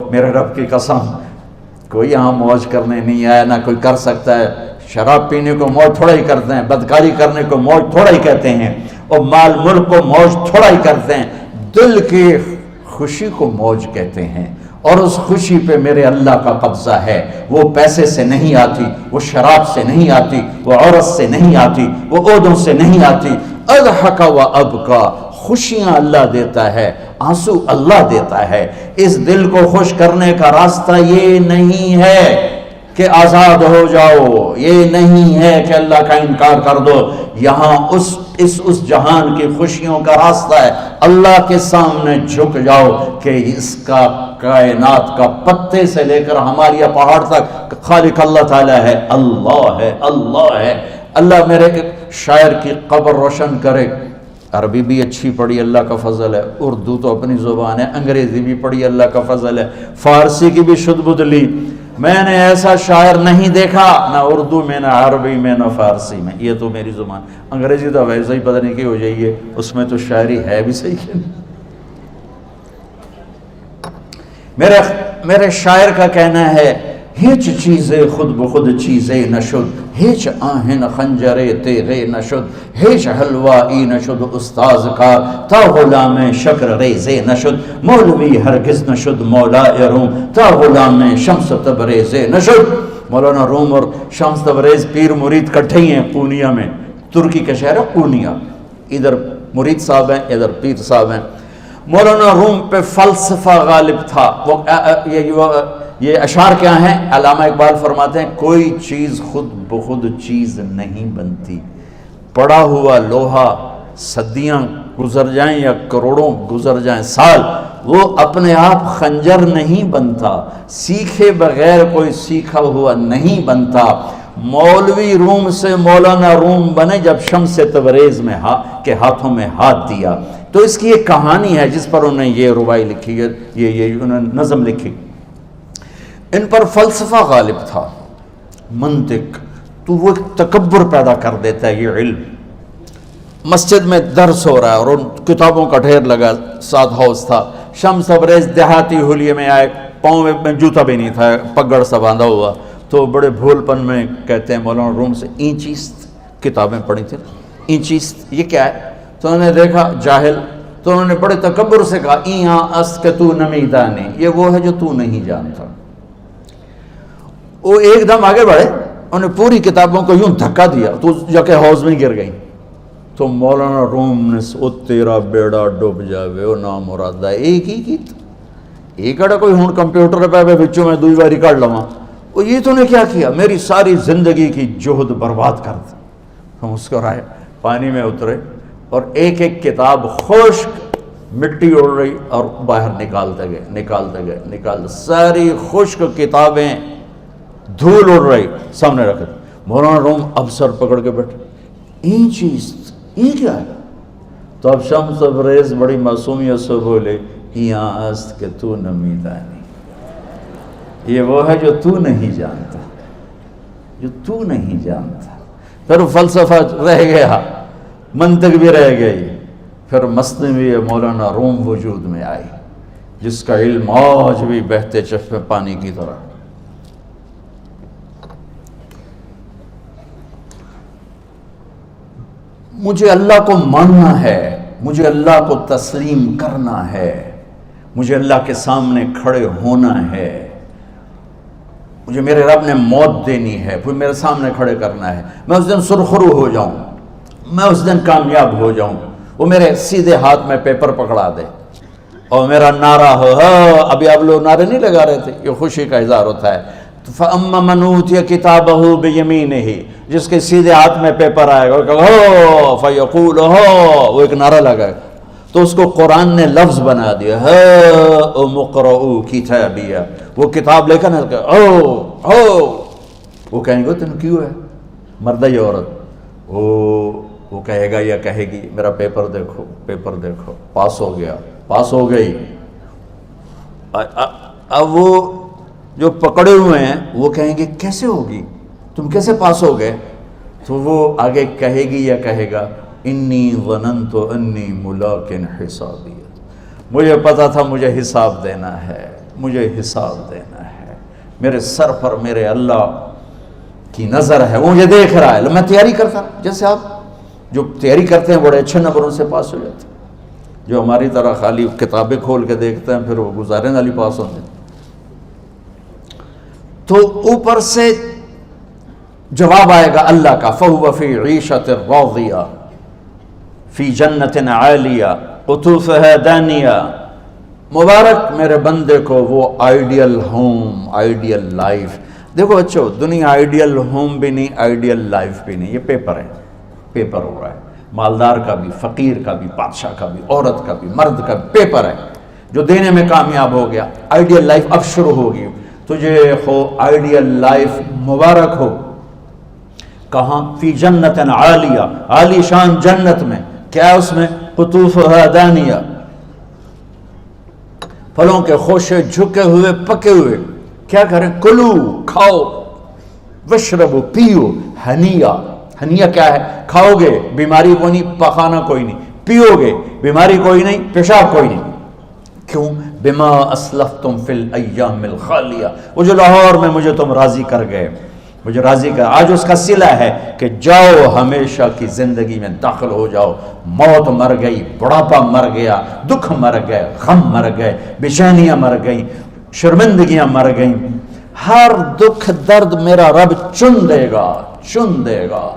میرے رب کی قسم کوئی یہاں موج کرنے نہیں آیا، نہ کوئی کر سکتا ہے۔ شراب پینے کو موج تھوڑا ہی کرتے ہیں، بدکاری کرنے کو موج تھوڑا ہی کہتے ہیں، اور مال ملک کو موج تھوڑا ہی کرتے ہیں، دل کی خوشی کو موج کہتے ہیں۔ اور اس خوشی پہ میرے اللہ کا قبضہ ہے، وہ پیسے سے نہیں آتی، وہ شراب سے نہیں آتی، وہ عورت سے نہیں آتی، وہ عہدوں سے نہیں آتی۔ اضحک و ابکا، خوشیاں اللہ دیتا ہے، آنسو اللہ دیتا ہے۔ اس دل کو خوش کرنے کا راستہ یہ نہیں ہے کہ آزاد ہو جاؤ، یہ نہیں ہے کہ اللہ کا انکار کر دو۔ یہاں اس جہان کی خوشیوں کا راستہ ہے، اللہ کے سامنے جھک جاؤ کہ اس کا کائنات کا پتے سے لے کر ہمارے پہاڑ تک خالق اللہ تعالیٰ ہے، اللہ ہے، اللہ ہے۔ اللہ میرے شاعر کی قبر روشن کرے۔ عربی بھی اچھی پڑھی، اللہ کا فضل ہے، اردو تو اپنی زبان ہے، انگریزی بھی پڑھی، اللہ کا فضل ہے، فارسی کی بھی شد بد لی۔ میں نے ایسا شاعر نہیں دیکھا، نہ اردو میں، نہ عربی میں، نہ فارسی میں، یہ تو میری زبان۔ انگریزی تو ویسے ہی پتہ نہیں کی ہو جائیے، اس میں تو شاعری ہے بھی صحیح ہے۔ میرے شاعر کا کہنا ہے، ہیچ چیزیں خود بخود چیزیں نشد، ہیچ آہن خنجرے تیغے نشد، ہیچ حلوائی نشد استاذ کا، تا غلام شکر ریزے نشد، مولوی ہرگز نشد مولا روم، تا غلام شمس تبریز نشد۔ مولانا روم اور شمس تبریز پیر مرید کٹھے ہی ہیں پونیا میں، ترکی کا شہر ہے پونیا، ادھر مرید صاحب ہیں، ادھر پیر صاحب ہیں۔ مولانا روم پہ فلسفہ غالب تھا۔ یہ اشعار کیا ہیں؟ علامہ اقبال فرماتے ہیں، کوئی چیز خود بخود چیز نہیں بنتی، پڑا ہوا لوہا صدیاں گزر جائیں یا کروڑوں گزر جائیں سال، وہ اپنے آپ خنجر نہیں بنتا، سیکھے بغیر کوئی سیکھا ہوا نہیں بنتا۔ مولوی روم سے مولانا روم بنے جب شمس تبریز میں کے ہاتھوں میں ہاتھ دیا۔ تو اس کی ایک کہانی ہے جس پر انہوں نے یہ ربائی لکھی ہے، یہ انہوں نے نظم لکھی۔ ان پر فلسفہ غالب تھا، منطق، تو وہ ایک تکبر پیدا کر دیتا ہے یہ علم۔ مسجد میں درس ہو رہا ہے اور ان کتابوں کا ڈھیر لگا، ساتھ ہاؤس تھا۔ شمس تبریز دیہاتی حلیے میں آئے، پاؤں میں جوتا بھی نہیں تھا، پگڑ سا باندھا ہوا، تو بڑے بھول پن میں کہتے ہیں مولانا روم سے، اینچیست کتابیں پڑھی تھیں، اینچیست یہ کیا ہے؟ تو انہوں نے دیکھا جاہل، تو انہوں نے بڑے تکبر سے کہا، ایہاں است کہ تو نمیدانی، یہ وہ ہے جو تو نہیں جانتا۔ وہ ایک دم آگے بڑھے، انہوں نے پوری کتابوں کو یوں دھکا دیا تو جا کے حوض میں گر گئی۔ تو مولانا روم نے او تیرا بیڑا ڈوب جاوے او نام مرادہ، ایک ہی کی ایک اڑا کوئی ہون کمپیوٹر پہ بچوں میں دوئی باری کر لواں، وہ یہ تو نے کیا کیا، میری ساری زندگی کی جہد برباد کر دی۔ ہم مسکرائے، پانی میں اترے اور ایک ایک کتاب خشک مٹی اڑ رہی اور باہر نکالتے گئے، ساری خشک کتابیں دھول اڑ رہی سامنے رکھے۔ مولانا روم اب سر پکڑ کے بیٹھے، این چیز یہ کیا ہے؟ تو اب شمس تبریز بڑی معصومیت سے بولے، یہاں است کہ تو نمیدانی، یہ وہ ہے جو تو نہیں جانتا، جو تو نہیں جانتا۔ پھر فلسفہ رہ گیا، منطق بھی رہ گئی، پھر مثنوی مولانا روم وجود میں آئی، جس کا علم آج بھی بہتے چشمے پانی کی طرح۔ مجھے اللہ کو ماننا ہے، مجھے اللہ کو تسلیم کرنا ہے، مجھے اللہ کے سامنے کھڑے ہونا ہے، مجھے میرے رب نے موت دینی ہے، پھر میرے سامنے کھڑے کرنا ہے، میں اس دن سرخرو ہو جاؤں، میں اس دن کامیاب ہو جاؤں، وہ میرے سیدھے ہاتھ میں پیپر پکڑا دے اور میرا نعرہ ہو، ابھی آپ لوگ نعرے نہیں لگا رہے تھے، یہ خوشی کا اظہار ہوتا ہے۔ فَأَمَّا مَنْ أُوتِيَ كِتَابَهُ بِيَمِينِهِ، جس کے سیدھے ہاتھ میں پیپر آئے گا، ہو فَيَقُولُ ہو، وہ ایک نعرہ لگائے گا، تو اس کو قرآن نے لفظ بنا دیا، هَاؤْمُ اقْرَءُوا كِتَابِيَهْ، وہ کتاب لے کر ہو، وہ کہیں گے تم کیوں ہے، مرد یا عورت، وہ کہے گا یا کہے گی، میرا پیپر دیکھو، پیپر دیکھو، پاس ہو گیا، پاس ہو گئی۔ اب وہ جو پکڑے ہوئے ہیں وہ کہیں گے کیسے ہوگی، تم کیسے پاس ہو گئے؟ تو وہ آگے کہے گی یا کہے گا، انی ظننت انی ملاق حسابی، مجھے پتا تھا مجھے حساب دینا ہے، مجھے حساب دینا ہے، میرے سر پر میرے اللہ کی نظر ہے، وہ مجھے دیکھ رہا ہے۔ میں تیاری کرتا ہوں، جیسے آپ جو تیاری کرتے ہیں بڑے اچھے نمبروں سے پاس ہو جاتے ہیں، جو ہماری طرح خالی کتابیں کھول کے دیکھتے ہیں پھر وہ گزارے والی پاس ہوتے ہیں۔ تو اوپر سے جواب آئے گا اللہ کا، فَهُوَ فِي عِيشَةٍ رَاضِيَةٍ فِي جَنَّةٍ عَالِيَةٍ قُطُوفُهَا دَانِيَةٌ۔ مبارک میرے بندے کو وہ آئیڈیل ہوم، آئیڈیل لائف۔ دیکھو بچو، دنیا آئیڈیل ہوم بھی نہیں، آئیڈیل لائف بھی نہیں، یہ پیپر ہے، پیپر ہو رہا ہے، مالدار کا بھی، فقیر کا بھی، بادشاہ کا بھی، عورت کا بھی، مرد کا بھی پیپر ہے۔ جو دینے میں کامیاب ہو گیا، آئیڈیل لائف اب شروع ہوگی۔ تجھے ہو آئیڈیل لائف مبارک ہو۔ کہاں؟ فی جنت عالیہ، عالی شان جنت میں، کیا اس میں؟ قطوفها دانیہ، پھلوں کے خوشے جھکے ہوئے پکے ہوئے۔ کیا کریں؟ کلو، کھاؤ، وشربو، پیو، ہنیا۔ ہنیا کیا ہے؟ کھاؤ گے بیماری کوئی نہیں، پخانا کوئی نہیں، پیو گے بیماری کوئی نہیں، پیشاب کوئی نہیں۔ کیوں؟ بما اسلفتم فی الایام الخالیہ، وہ جو لاہور میں مجھے تم راضی کر گئے، مجھے راضی کر، آج اس کا صلہ ہے کہ جاؤ ہمیشہ کی زندگی میں داخل ہو جاؤ۔ موت مر گئی، بڑھاپا مر گیا، دکھ مر گئے، غم مر گئے، بے چینیاں مر گئیں، شرمندگیاں مر گئیں۔ ہر دکھ درد میرا رب چن دے گا، چن دے گا۔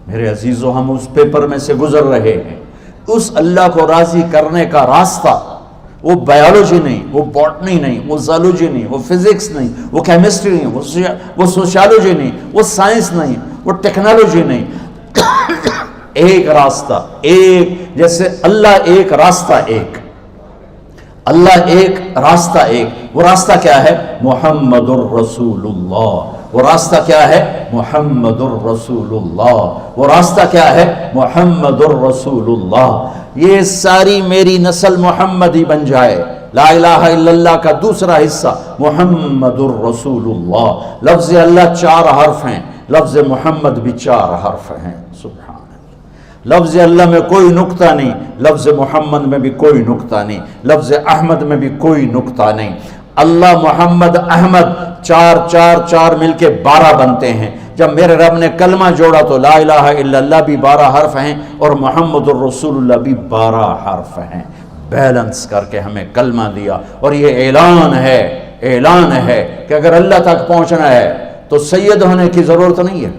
میرے عزیزو، ہم اس پیپر میں سے گزر رہے ہیں۔ اس اللہ کو راضی کرنے کا راستہ، وہ بایولوجی نہیں، وہ باٹنی نہیں، وہ زالوجی نہیں، وہ فزکس نہیں، وہ کیمسٹری نہیں، وہ سوشیالوجی نہیں، وہ سائنس نہیں، وہ ٹیکنالوجی نہیں۔ ایک راستہ، ایک، جیسے اللہ ایک، راستہ ایک، اللہ ایک، راستہ ایک۔ وہ راستہ کیا ہے؟ محمد الرسول اللہ۔ وہ راستہ کیا ہے؟ محمد الرسول اللہ۔ وہ راستہ کیا ہے؟ محمد الرسول اللہ۔ یہ ساری میری نسل محمدی بن جائے۔ لا الہ الا اللہ کا دوسرا حصہ محمد الرسول اللہ۔ لفظ اللہ 4 حرف ہیں، لفظ محمد بھی 4 حرف ہیں۔ سبحان اللہ۔ لفظ اللہ میں کوئی نقطہ نہیں، لفظ محمد میں بھی کوئی نقطہ نہیں، لفظ احمد میں بھی کوئی نقطہ نہیں۔ اللہ، محمد، احمد، 4 4 4 مل کے 12 بنتے ہیں۔ جب میرے رب نے کلمہ جوڑا تو لا الہ الا اللہ بھی 12 حرف ہیں اور محمد الرسول اللہ بھی 12 حرف ہیں۔ بیلنس کر کے ہمیں کلمہ دیا، اور یہ اعلان ہے، اعلان ہے کہ اگر اللہ تک پہنچنا ہے تو سید ہونے کی ضرورت نہیں ہے،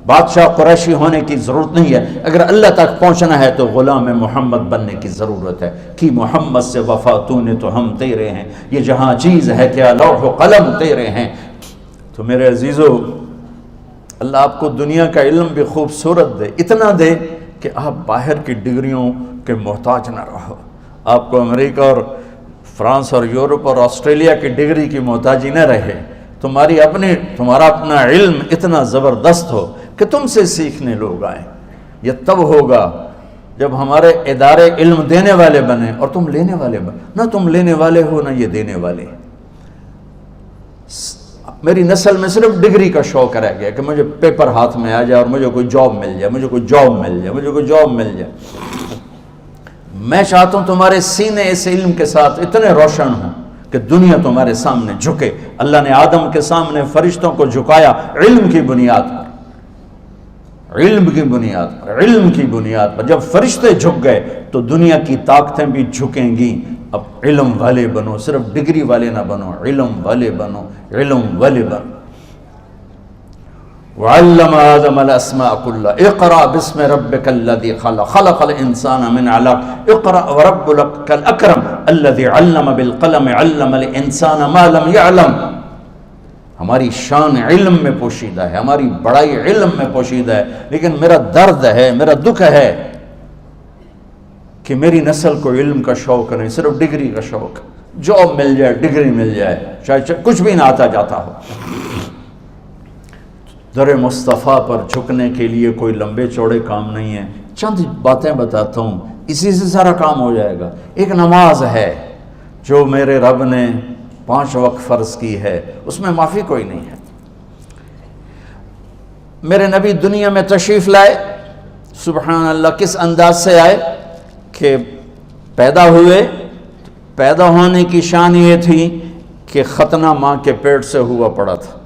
بادشاہ قریشی ہونے کی ضرورت نہیں ہے۔ اگر اللہ تک پہنچنا ہے تو غلام محمد بننے کی ضرورت ہے۔ کہ محمد سے وفا تو نے تو ہم تیرے ہیں، یہ جہاں چیز ہے کیا لوح و قلم تیرے ہیں۔ تو میرے عزیزو، اللہ آپ کو دنیا کا علم بھی خوبصورت دے، اتنا دے کہ آپ باہر کی ڈگریوں کے محتاج نہ رہو، آپ کو امریکہ اور فرانس اور یورپ اور آسٹریلیا کی ڈگری کی محتاجی نہ رہے، تمہارا اپنا علم اتنا زبردست ہو کہ تم سے سیکھنے لوگ آئیں۔ یہ تب ہوگا جب ہمارے ادارے علم دینے والے بنے اور تم لینے والے بنے، نہ تم لینے والے ہو نہ یہ دینے والے۔ میری نسل میں صرف ڈگری کا شوق رہ گیا کہ مجھے پیپر ہاتھ میں آ جائے اور مجھے کوئی جاب مل جائے، مجھے کوئی جاب مل جائے، مجھے کوئی جاب مل جائے۔ میں چاہتا ہوں تمہارے سینے اس علم کے ساتھ اتنے روشن ہوں کہ دنیا تمہارے سامنے جھکے۔ اللہ نے آدم کے سامنے فرشتوں کو جھکایا علم کی بنیاد پر، علم کی بنیاد پر، علم کی بنیاد پر۔ جب فرشتے جھک گئے تو دنیا کی طاقتیں بھی جھکیں گی۔ اب علم والے بنو، صرف ڈگری والے نہ بنو، علم والے بنو، علم والے بنو۔ وعلم آدم الاسماء كلها اقرأ باسم ربك الذي خلق خلق الانسان من علق اقرأ وربك الاكرم الذي علم بالقلم علم الانسان ما لم يعلم۔ ہماری شان علم میں پوشیدہ ہے، ہماری بڑائی علم میں پوشیدہ ہے، لیکن میرا درد ہے، میرا دکھ ہے کہ میری نسل کو علم کا شوق نہیں، صرف ڈگری کا شوق۔ جاب مل جائے، ڈگری مل جائے، چاہے کچھ بھی نہ آتا جاتا ہو۔ در مصطفیٰ پر جھکنے کے لیے کوئی لمبے چوڑے کام نہیں ہیں، چند باتیں بتاتا ہوں، اسی سے سارا کام ہو جائے گا۔ ایک نماز ہے جو میرے رب نے 5 وقت فرض کی ہے، اس میں معافی کوئی نہیں ہے۔ میرے نبی دنیا میں تشریف لائے، سبحان اللہ، کس انداز سے آئے کہ پیدا ہوئے، پیدا ہونے کی شان یہ تھی کہ ختنہ ماں کے پیٹ سے ہوا پڑا تھا۔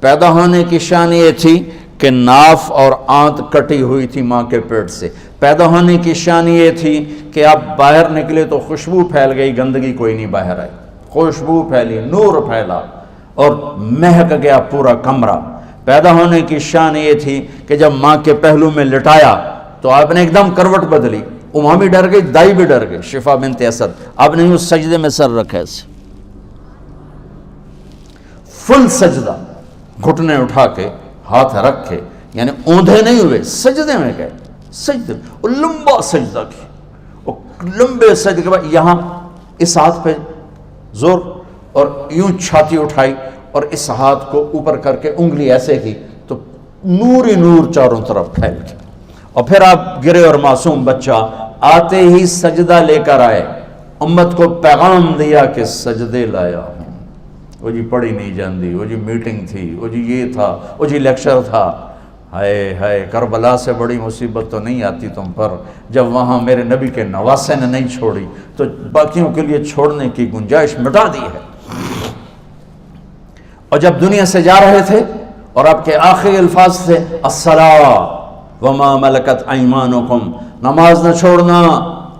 پیدا ہونے کی شان یہ تھی کہ ناف اور آنت کٹی ہوئی تھی ماں کے پیٹ سے۔ پیدا ہونے کی شان یہ تھی کہ آپ باہر نکلے تو خوشبو پھیل گئی، گندگی کوئی نہیں باہر آئی، خوشبو پھیلی، نور پھیلا اور مہک گیا پورا کمرہ۔ پیدا ہونے کی شان یہ تھی کہ جب ماں کے پہلو میں لٹایا تو آپ نے ایک دم کروٹ بدلی، ماں بھی ڈر گئی، دائی بھی ڈر گئی، شفا بنت اسد۔ آپ نے اس سجدے میں سر رکھا ایسے، فل سجدہ، گھٹنے اٹھا کے ہاتھ رکھ کے، یعنی اوندھے نہیں ہوئے، سجدے میں گئے، سجدے میں، اور لمبا سجدہ کی، اور لمبے سجدے کے بعد یہاں اس ہاتھ پہ زور اور یوں چھاتی اٹھائی اور اس ہاتھ کو اوپر کر کے انگلی ایسے کی تو نور ہی نور چاروں طرف پھیل گیا، اور پھر آپ گرے اور معصوم بچہ آتے ہی سجدہ لے کر آئے، امت کو پیغام دیا کہ سجدے لایا ہوں۔ وہ جی پڑھی نہیں جاندی، وہ جی میٹنگ تھی، وہ جی یہ تھا، وہ جی لیکچر تھا، ہائے ہائے کربلا سے بڑی مصیبت تو نہیں آتی تم پر جب وہاں میرے نبی کے نواسے نے نہیں چھوڑی تو باقیوں کے لیے چھوڑنے کی گنجائش مٹا دی ہے۔ اور جب دنیا سے جا رہے تھے اور آپ کے آخری الفاظ تھے الصلاۃ وما ملکت ایمانکم، نماز نہ چھوڑنا،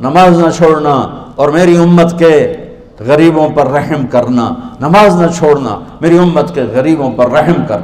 نماز نہ چھوڑنا، اور میری امت کے غریبوں پر رحم کرنا، نماز نہ چھوڑنا، میری امت کے غریبوں پر رحم کر۔